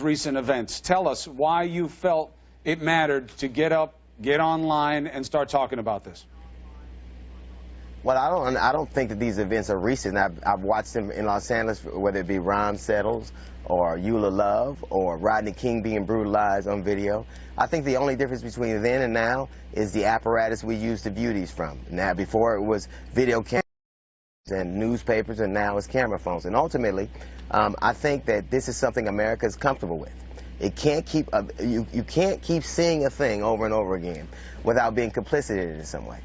recent events. Tell us why you felt it mattered to get up, get online, and start talking about this. Well, I don't think that these events are recent. I've watched them in Los Angeles, whether it be Ron Settles or Eula Love or Rodney King being brutalized on video. I think the only difference between then and now is the apparatus we use to view these from. Now, before it was video cameras and newspapers, and now it's camera phones. And ultimately, I think that this is something America is comfortable with. It can't keep you can't keep seeing a thing over and over again without being complicit in it in some way.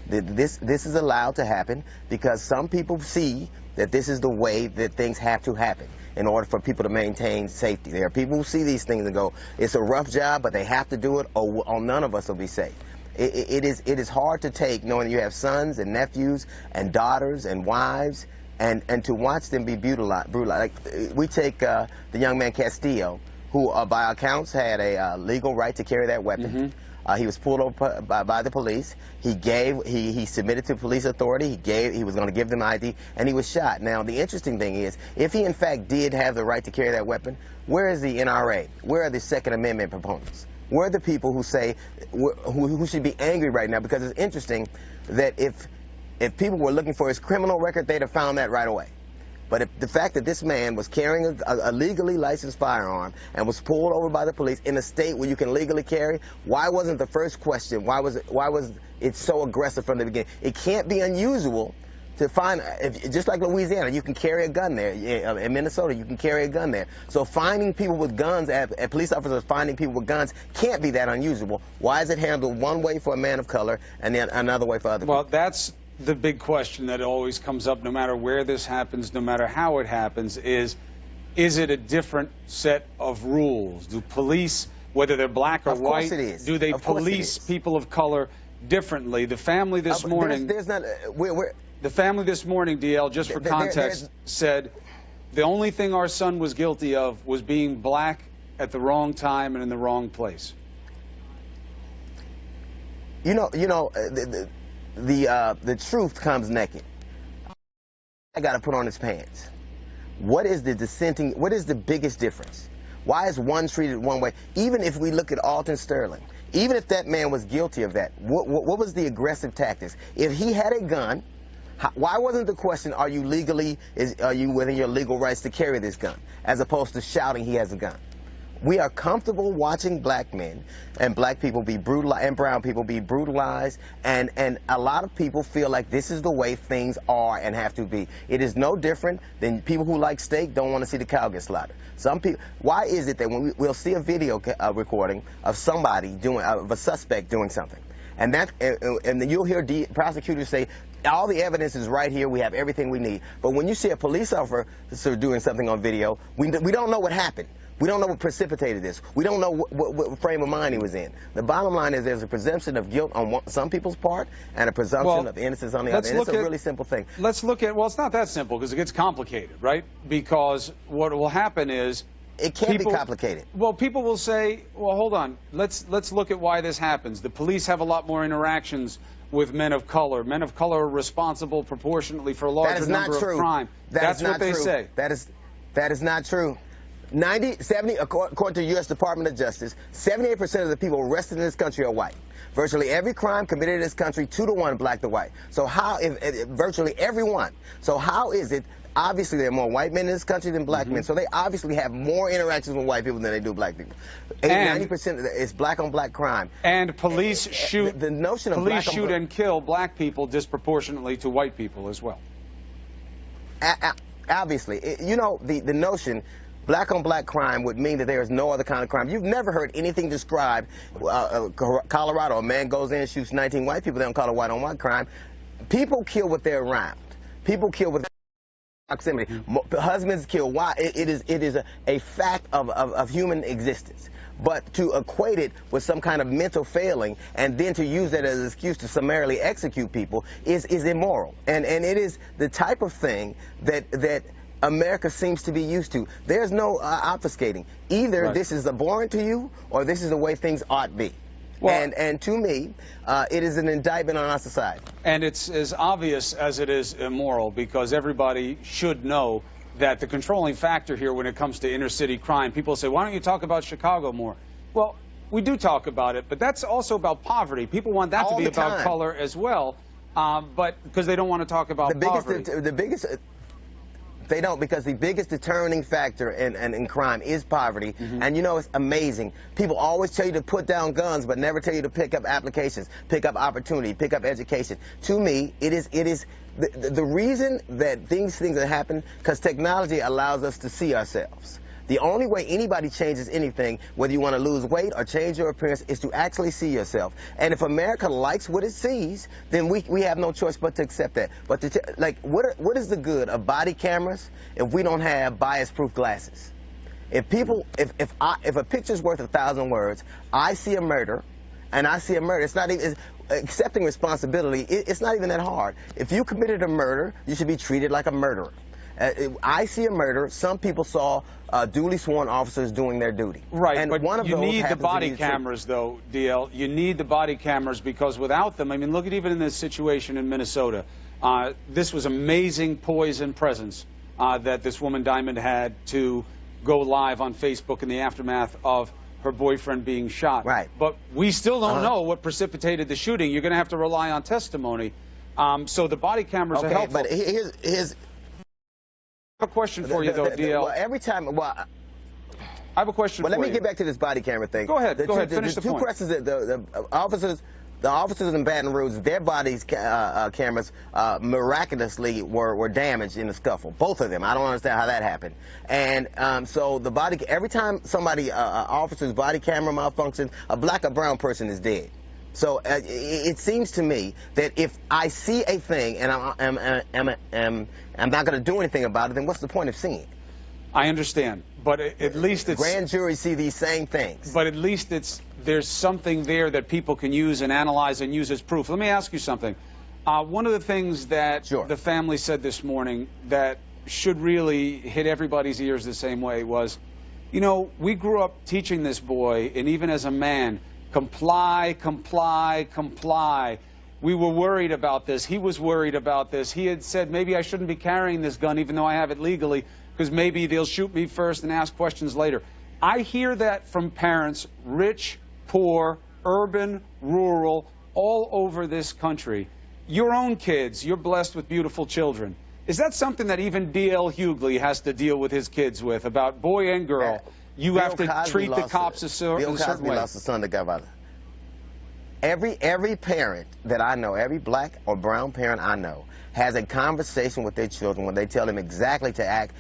This is allowed to happen because some people see that this is the way that things have to happen in order for people to maintain safety. There are people who see these things and go, it's a rough job, but they have to do it, or none of us will be safe. It is hard to take, knowing you have sons and nephews and daughters and wives, and to watch them be brutalized. Like, we take the young man Castillo, who by accounts had a legal right to carry that weapon. Mm-hmm. He was pulled over by the police. He submitted to police authority. He was going to give them ID, and he was shot. Now, the interesting thing is, if he in fact did have the right to carry that weapon, where is the NRA? Where are the Second Amendment proponents? Where are the people who say who should be angry right now? Because it's interesting that if people were looking for his criminal record, they'd have found that right away. But the fact that this man was carrying a legally licensed firearm and was pulled over by the police in a state where you can legally carry, why wasn't the first question, why was it so aggressive from the beginning? It can't be unusual to find, just like Louisiana, you can carry a gun there. In Minnesota, you can carry a gun there. So finding people with guns, police officers finding people with guns, can't be that unusual. Why is it handled one way for a man of color and then another way for other people? Well, that's the big question that always comes up, no matter where this happens, no matter how it happens, is it a different set of rules? Do police, whether they're black or white, do they police people of color differently? The family this morning, the family this morning, DL, just for context, said the only thing our son was guilty of was being black at the wrong time and in the wrong place. The truth comes naked. I got to put on his pants. What is the biggest difference? Why is one treated one way? Even if we look at Alton Sterling, even if that man was guilty of that, what was the aggressive tactics? If he had a gun, why wasn't the question, are you within your legal rights to carry this gun, as opposed to shouting he has a gun? We are comfortable watching black men and black people be brutalized and brown people be brutalized, and a lot of people feel like this is the way things are and have to be. It is no different than people who like steak don't want to see the cow get slaughtered. Some people, why is it that when we'll see a video recording of somebody of a suspect doing something, and then you'll hear prosecutors say, all the evidence is right here, we have everything we need. But when you see a police officer doing something on video, we don't know what happened. We don't know what precipitated this. We don't know what frame of mind he was in. The bottom line is there's a presumption of guilt on some people's part and a presumption of innocence on the other. And it's a really simple thing. Let's look at, well, it's not that simple because it gets complicated, right? Because what will happen is it can be complicated. Well, people will say, well, hold on, let's look at why this happens. The police have a lot more interactions with men of color. Men of color are responsible proportionately for a larger number of crime. That's what they say. That is not true. 70, according to the U.S. Department of Justice, 78% of the people arrested in this country are white. Virtually every crime committed in this country, 2 to 1, black to white. So virtually everyone. So how is it, obviously there are more white men in this country than black men, so they obviously have more interactions with white people than they do black people. 90% is black on black crime. And police shoot, the notion of shoot and kill black people disproportionately to white people as well. Obviously, the notion black on black crime would mean that there is no other kind of crime. You've never heard anything described. Colorado, a man goes in and shoots 19 white people. They don't call it white on white crime. People kill what they're around. People kill with proximity. Husbands kill. Why? It is a fact of human existence. But to equate it with some kind of mental failing and then to use that as an excuse to summarily execute people is immoral. And it is the type of thing that America seems to be used to. There's no obfuscating. Either this is abhorrent to you or this is the way things ought to be. Well, and to me, it is an indictment on our society. And it's as obvious as it is immoral, because everybody should know that the controlling factor here when it comes to inner city crime, people say, why don't you talk about Chicago more? Well, we do talk about it, but that's also about poverty. People want that to be about color as well, but because they don't want to talk about poverty. They don't, because the biggest determining factor in crime is poverty. And you know, it's amazing. People always tell you to put down guns, but never tell you to pick up applications, pick up opportunity, pick up education. To me, it is the reason that things that happen, because technology allows us to see ourselves. The only way anybody changes anything, whether you want to lose weight or change your appearance, is to actually see yourself. And if America likes what it sees, then we have no choice but to accept that. But what is the good of body cameras if we don't have bias-proof glasses? If a picture's worth 1,000 words, I see a murder, and I see a murder. It's not even accepting responsibility. It's not even that hard. If you committed a murder, you should be treated like a murderer. I see a murder. Some people saw duly sworn officers doing their duty. Right, and but one of you those need the happens body to be cameras, though, DL. You need the body cameras, because without them, I mean, look at even in this situation in Minnesota. This was amazing poise and presence that this woman Diamond had to go live on Facebook in the aftermath of her boyfriend being shot. Right. But we still don't know what precipitated the shooting. You're going to have to rely on testimony. So the body cameras are helpful. But here's I have a question for you, though, DL. Well, every time, I have a question for you. Let me get back to this body camera thing. Go ahead. Finish the point. Two questions that the officers in Baton Rouge, their bodies cameras miraculously were damaged in the scuffle. Both of them. I don't understand how that happened. And so the body, every time somebody officer's body camera malfunctions, a black or brown person is dead. So it seems to me that if I see a thing and I'm not going to do anything about it, then what's the point of seeing it? I understand, but at least it's... Grand juries see these same things. But at least there's something there that people can use and analyze and use as proof. Let me ask you something. One of the things that the family said this morning that should really hit everybody's ears the same way was, you know, we grew up teaching this boy, and even as a man, comply, comply, comply. We were worried about this. He was worried about this. He had said, maybe I shouldn't be carrying this gun even though I have it legally, because maybe they'll shoot me first and ask questions later. I hear that from parents, rich, poor, urban, rural, all over this country. Your own kids, you're blessed with beautiful children. Is that something that even D.L. Hughley has to deal with his kids with, about boy and girl? You have to treat the cops a certain way. Bill Cosby lost a son to gunfire. Every parent that I know, every black or brown parent I know, has a conversation with their children when they tell them exactly to act,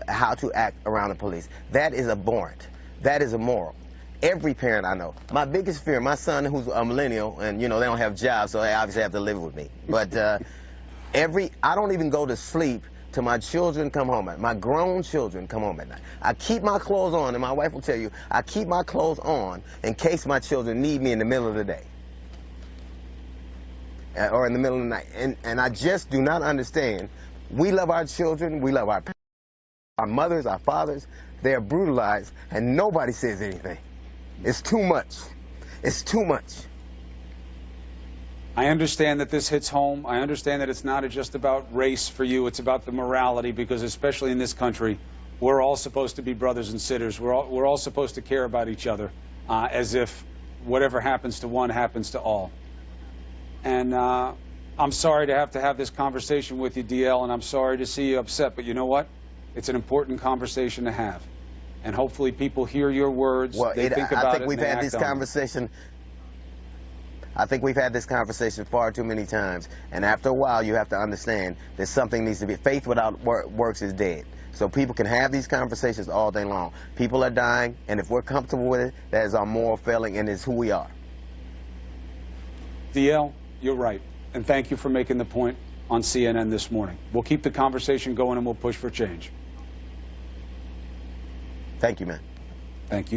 how to act around the police. That is abhorrent. That is immoral. Every parent I know. My biggest fear, my son who's a millennial, and you know they don't have jobs, so they obviously have to live with me. But I don't even go to sleep till my children come home. My grown children come home at night. I keep my clothes on, and my wife will tell you, I keep my clothes on in case my children need me in the middle of the day. Or in the middle of the night. And I just do not understand. We love our children, we love our parents, our mothers, our fathers. They are brutalized, and nobody says anything. It's too much. It's too much. I understand that this hits home. I understand that it's not just about race for you. It's about the morality, because especially in this country, we're all supposed to be brothers and sisters. We're all supposed to care about each other, as if whatever happens to one happens to all. And I'm sorry to have this conversation with you, DL, and I'm sorry to see you upset. But you know what? It's an important conversation to have. And hopefully people hear your words, they think about it, I think we've had this conversation. I think we've had this conversation far too many times, and after a while you have to understand that something needs to be. Faith without works is dead. So people can have these conversations all day long. People are dying, and if we're comfortable with it, that is our moral failing, and it's who we are. DL, you're right, and thank you for making the point on CNN this morning. We'll keep the conversation going, and we'll push for change. Thank you, man. Thank you.